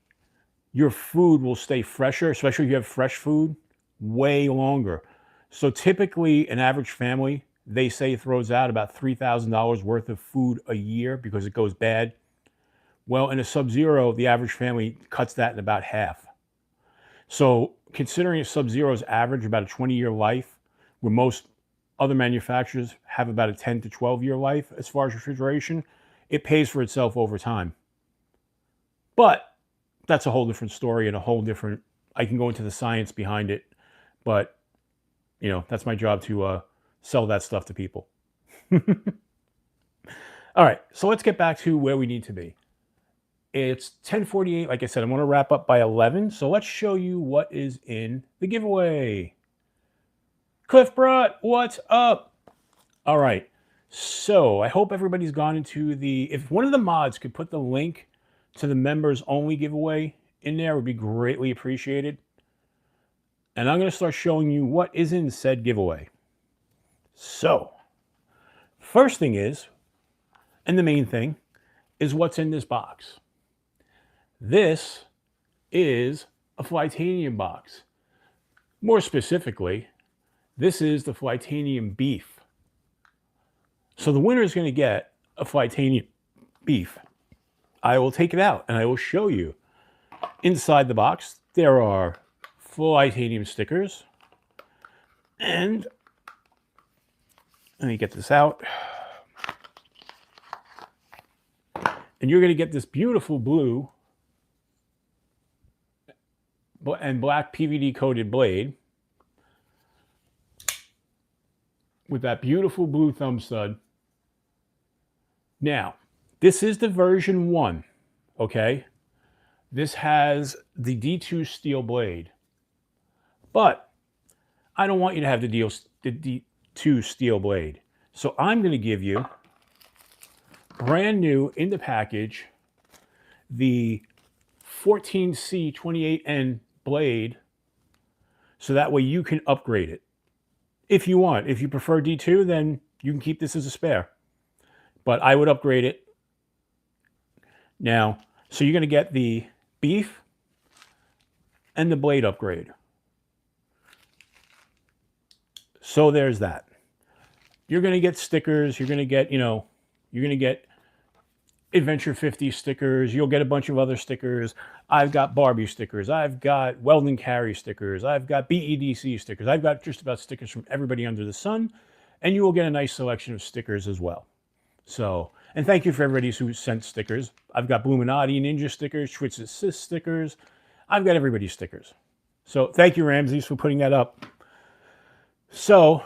your food will stay fresher, especially if you have fresh food, way longer. So typically an average family, they say, throws out about $3,000 worth of food a year because it goes bad. Well, in a Sub-Zero, the average family cuts that in about half. So considering a Sub-Zero's average about a 20-year life, where most other manufacturers have about a 10 to 12-year life as far as refrigeration, it pays for itself over time. But that's a whole different story and a whole different, I can go into the science behind it, but you know, that's my job to sell that stuff to people. All right, so let's get back to where we need to be. It's 10:48. Like I said, I'm going to wrap up by 11. So let's show you what is in the giveaway. Cliff Brott, what's up? All right. So I hope everybody's gone into if one of the mods could put the link to the members only giveaway in there, would be greatly appreciated. And I'm going to start showing you what is in said giveaway. So first thing is, and the main thing, is what's in this box. This is a Flytanium box. More specifically, this is the Flytanium beef. So the winner is going to get a Flytanium beef. I will take it out and I will show you. Inside the box, there are Flytanium stickers. And let me get this out. And you're going to get this beautiful blue and black PVD coated blade with that beautiful blue thumb stud. Now, this is the version 1, okay? This has the D2 steel blade. But I don't want you to have the D2 steel blade. So I'm going to give you, brand new in the package, the 14C28N blade, so that way you can upgrade it if you want. If you prefer D2, then you can keep this as a spare. But I would upgrade it. Now, so you're going to get the beef and the blade upgrade. So there's that. You're going to get stickers. You're going to get, you're going to get Adventure50 stickers. You'll get a bunch of other stickers. I've got Barbie stickers. I've got Weldon Carry stickers. I've got BEDC stickers. I've got just about stickers from everybody under the sun. And you will get a nice selection of stickers as well. So, and thank you for everybody who sent stickers. I've got Bluminati Ninja stickers, Schwitz Assist stickers. I've got everybody's stickers. So thank you, Ramses, for putting that up. So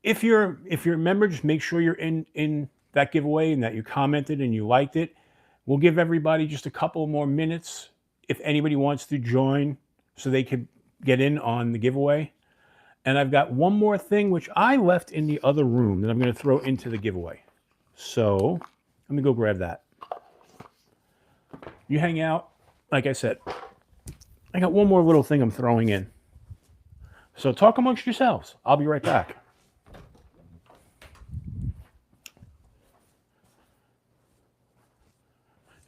if you're a member, just make sure you're in that giveaway and that you commented and you liked it. We'll give everybody just a couple more minutes if anybody wants to join so they can get in on the giveaway. And I've got one more thing which I left in the other room that I'm going to throw into the giveaway. So let me go grab that. You hang out. Like I said, I got one more little thing I'm throwing in. So talk amongst yourselves. I'll be right back.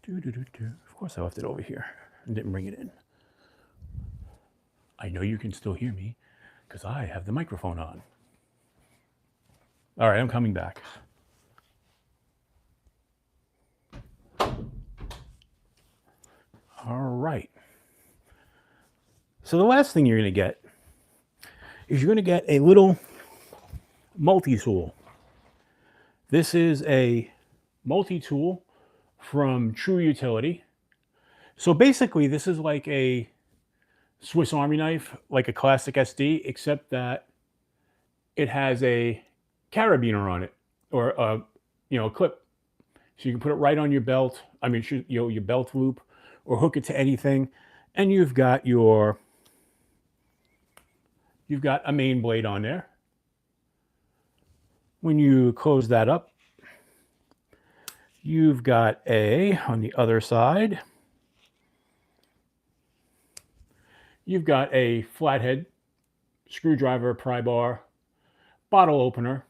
Of course I left it over here and didn't bring it in. I know you can still hear me because I have the microphone on. All right, I'm coming back. All right. So the last thing you're going to get is you're going to get a little multi-tool. This is a multi-tool from True Utility. So basically this is like a Swiss Army knife, like a classic SD, except that it has a carabiner on it, or a clip. So you can put it right on your belt. I mean, your belt loop, or hook it to anything, and you've got a main blade on there. When you close that up, you've got on the other side, you've got a flathead screwdriver, pry bar, bottle opener,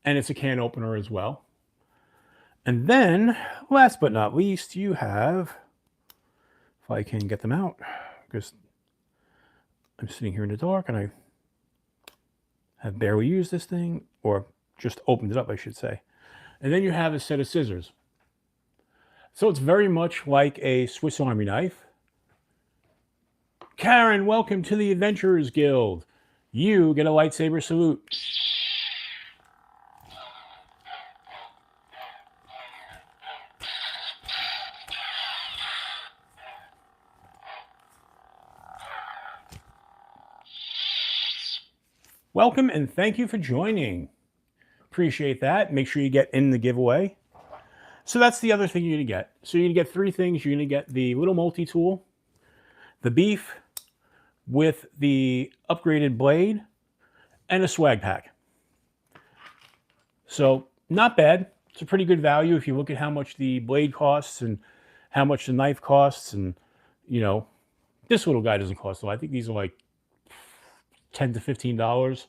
and it's a can opener as well. And then, last but not least, you have, if I can get them out, because I'm sitting here in the dark and I have barely used this thing, or just opened it up, I should say. And then you have a set of scissors. So it's very much like a Swiss Army knife. Karen, welcome to the Adventurers Guild. You get a lightsaber salute. Welcome and thank you for joining. Appreciate that. Make sure you get in the giveaway. So that's the other thing you're going to get. So you're going to get three things. You're going to get the little multi-tool, the beef with the upgraded blade, and a swag pack. So not bad. It's a pretty good value if you look at how much the blade costs and how much the knife costs. And, you know, this little guy doesn't cost a lot. I think these are like $10 to $15.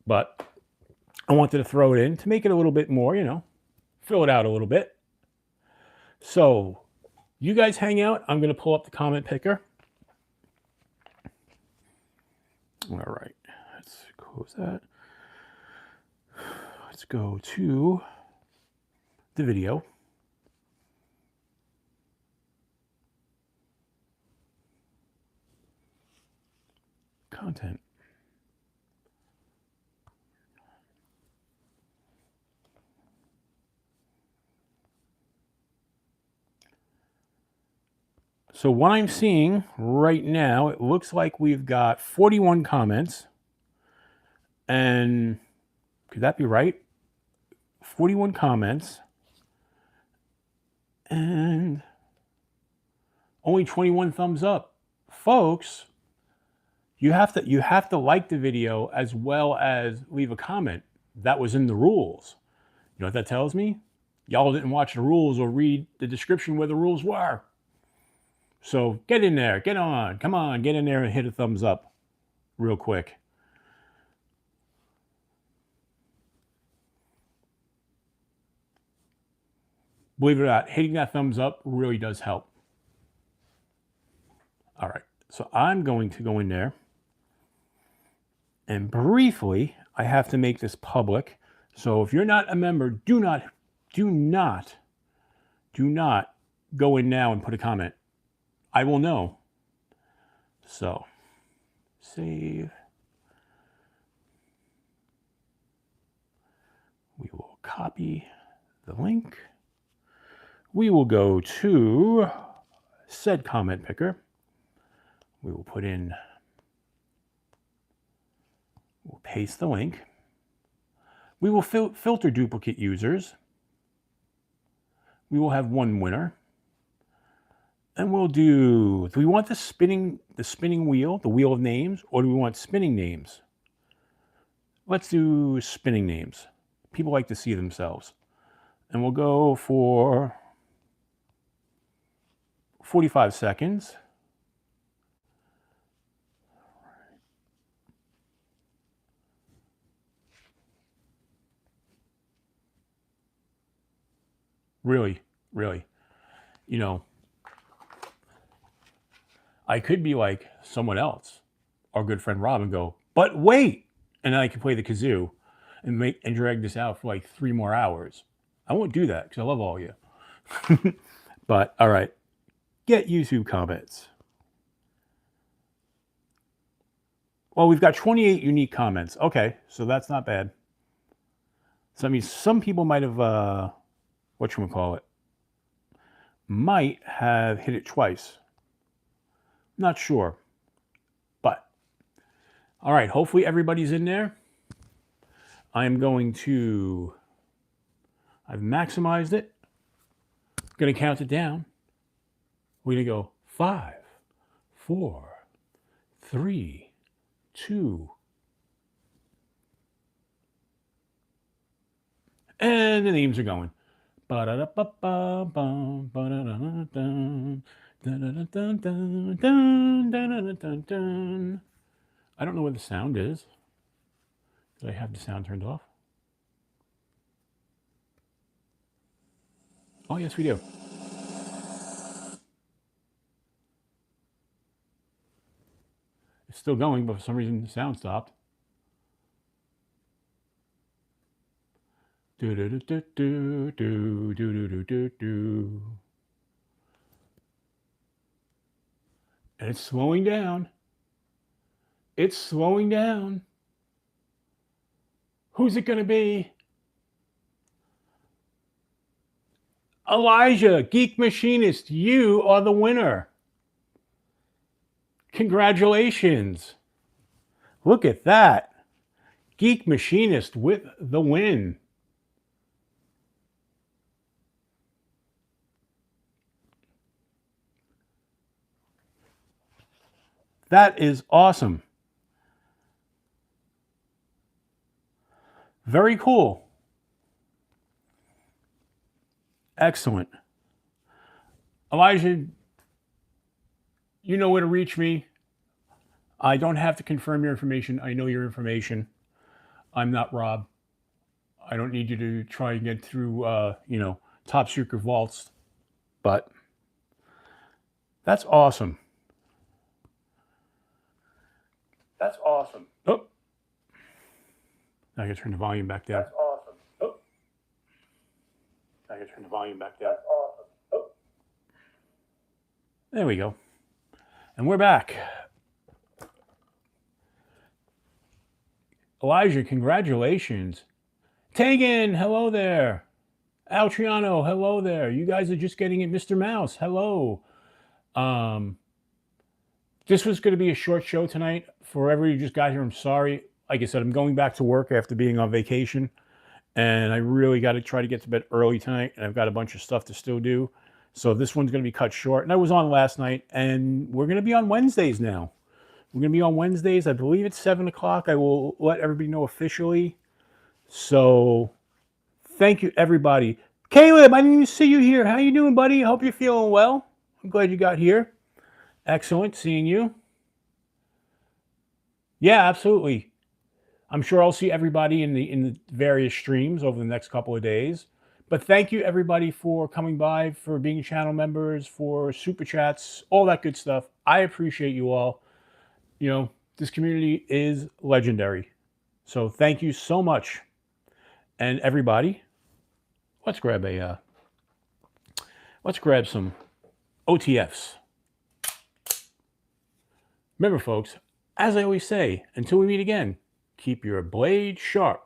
But I wanted to throw it in to make it a little bit more, you know, fill it out a little bit. So you guys hang out. I'm going to pull up the comment picker. All right. Let's close that. Let's go to the video. Content. So what I'm seeing right now, it looks like we've got 41 comments. And could that be right? 41 comments. And only 21 thumbs up. Folks, you have to like the video as well as leave a comment. That was in the rules. You know what that tells me? Y'all didn't watch the rules or read the description where the rules were. So get in there, get on, come on, get in there and hit a thumbs up real quick. Believe it or not, hitting that thumbs up really does help. All right, so I'm going to go in there and briefly, I have to make this public. So if you're not a member, do not go in now and put a comment. I will know. So save. We will copy the link. We will go to said comment picker. We will put in, we'll paste the link. We will filter duplicate users. We will have one winner. And we'll do we want the spinning wheel, the wheel of names, or do we want spinning names? Let's do spinning names. People like to see themselves. And we'll go for 45 seconds. Really, you know, I could be like someone else, our good friend Rob, and go, but wait, and then I can play the kazoo and drag this out for like 3 more hours. I won't do that because I love all of you. But all right, get YouTube comments. Well, we've got 28 unique comments. Okay, so that's not bad. So I mean, some people might have whatchamacallit, might have hit it twice. Not sure. But, all right, hopefully everybody's in there. I'm going to, I've maximized it. I'm going to count it down. We're going to go 5, 4, 3, 2, and the names are going. I don't know where the sound is. Did I have the sound turned off? Oh, yes, we do. It's still going, but for some reason the sound stopped. Do do do do do do do do do do. And it's slowing down. It's slowing down. Who's it going to be? Elijah, Geek Machinist, you are the winner. Congratulations. Look at that. Geek Machinist with the win. That is awesome. Very cool. Excellent. Elijah, you know where to reach me. I don't have to confirm your information. I know your information. I'm not Rob. I don't need you to try and get through, top secret vaults. But that's awesome. That's awesome. Oh, I gotta turn the volume back down. That's awesome. Oh, I gotta turn the volume back down. That's awesome. Oh. There we go. And we're back. Elijah, congratulations. Tegan, hello there. Altriano, hello there. You guys are just getting it. Mr. Mouse, hello. This was going to be a short show tonight. For everybody who just got here, I'm sorry. Like I said, I'm going back to work after being on vacation. And I really got to try to get to bed early tonight. And I've got a bunch of stuff to still do. So this one's going to be cut short. And I was on last night. And we're going to be on Wednesdays now. We're going to be on Wednesdays. I believe it's 7 o'clock. I will let everybody know officially. So thank you, everybody. Caleb, I didn't even see you here. How you doing, buddy? I hope you're feeling well. I'm glad you got here. Excellent seeing you. Yeah, absolutely. I'm sure I'll see everybody in the various streams over the next couple of days. But thank you, everybody, for coming by, for being channel members, for super chats, all that good stuff. I appreciate you all. You know, this community is legendary. So thank you so much. And everybody, let's grab some OTFs. Remember, folks, as I always say, until we meet again, keep your blade sharp.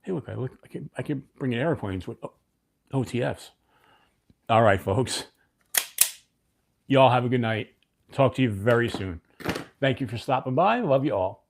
Hey, look, I can bring in airplanes with OTFs. All right, folks. Y'all have a good night. Talk to you very soon. Thank you for stopping by. Love you all.